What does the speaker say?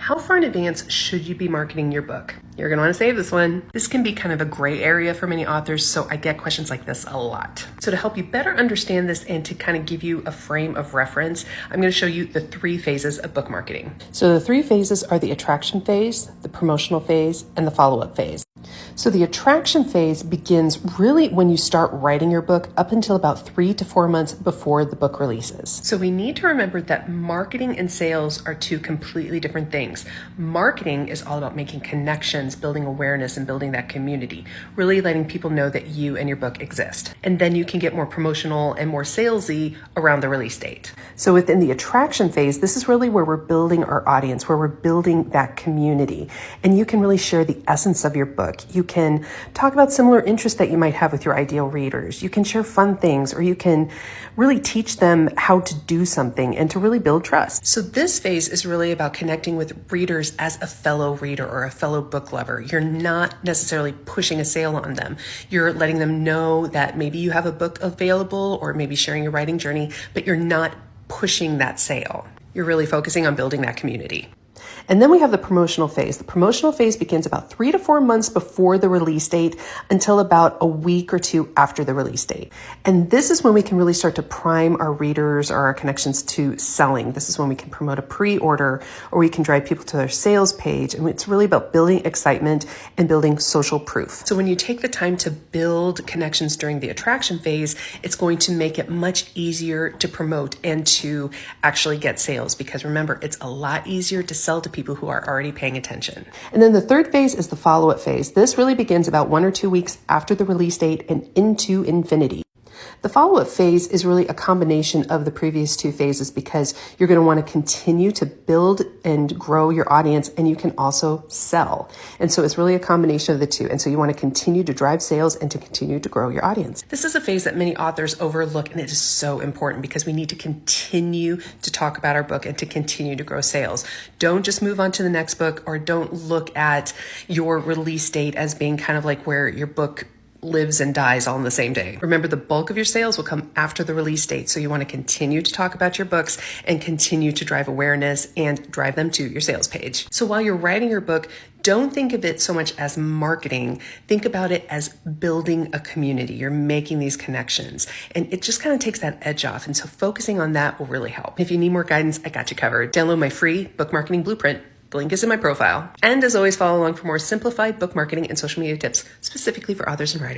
How far in advance should you be marketing your book? You're going to want to save this one. This can be kind of a gray area for many authors, so I get questions like this a lot. So to help you better understand this and to kind of give you a frame of reference, I'm going to show you the 3 phases of book marketing. So the 3 phases are the attraction phase, the promotional phase, and the follow-up phase. So the attraction phase begins really when you start writing your book up until about 3 to 4 months before the book releases. So we need to remember that marketing and sales are 2 completely different things. Marketing is all about making connections, building awareness, and building that community, really letting people know that you and your book exist. And then you can get more promotional and more salesy around the release date. So within the attraction phase, this is really where we're building our audience, where we're building that community. And you can really share the essence of your book. You can talk about similar interests that you might have with your ideal readers. You can share fun things, or you can really teach them how to do something and to really build trust. So this phase is really about connecting with readers as a fellow reader or a fellow book lover. You're not necessarily pushing a sale on them. You're letting them know that maybe you have a book available or maybe sharing your writing journey, but you're not pushing that sale. You're really focusing on building that community. And then we have the promotional phase. The promotional phase begins about 3 to 4 months before the release date until about a week or 2 after the release date. And this is when we can really start to prime our readers or our connections to selling. This is when we can promote a pre-order, or we can drive people to their sales page. And it's really about building excitement and building social proof. So when you take the time to build connections during the attraction phase, it's going to make it much easier to promote and to actually get sales, because remember, it's a lot easier to sell to people who are already paying attention. And then the 3rd phase is the follow-up phase. This really begins about 1 or 2 weeks after the release date and into infinity. The follow-up phase is really a combination of the previous 2 phases, because you're going to want to continue to build and grow your audience, and you can also sell. And so it's really a combination of the 2. And so you want to continue to drive sales and to continue to grow your audience. This is a phase that many authors overlook, and it is so important because we need to continue to talk about our book and to continue to grow sales. Don't just move on to the next book, or don't look at your release date as being kind of like where your book lives and dies all in the same day. Remember, the bulk of your sales will come after the release date. So you want to continue to talk about your books and continue to drive awareness and drive them to your sales page. So while you're writing your book, don't think of it so much as marketing. Think about it as building a community. You're making these connections, and it just kind of takes that edge off. And so focusing on that will really help. If you need more guidance, I got you covered. Download my free book marketing blueprint. The link is in my profile. And as always, follow along for more simplified book marketing and social media tips specifically for authors and writers.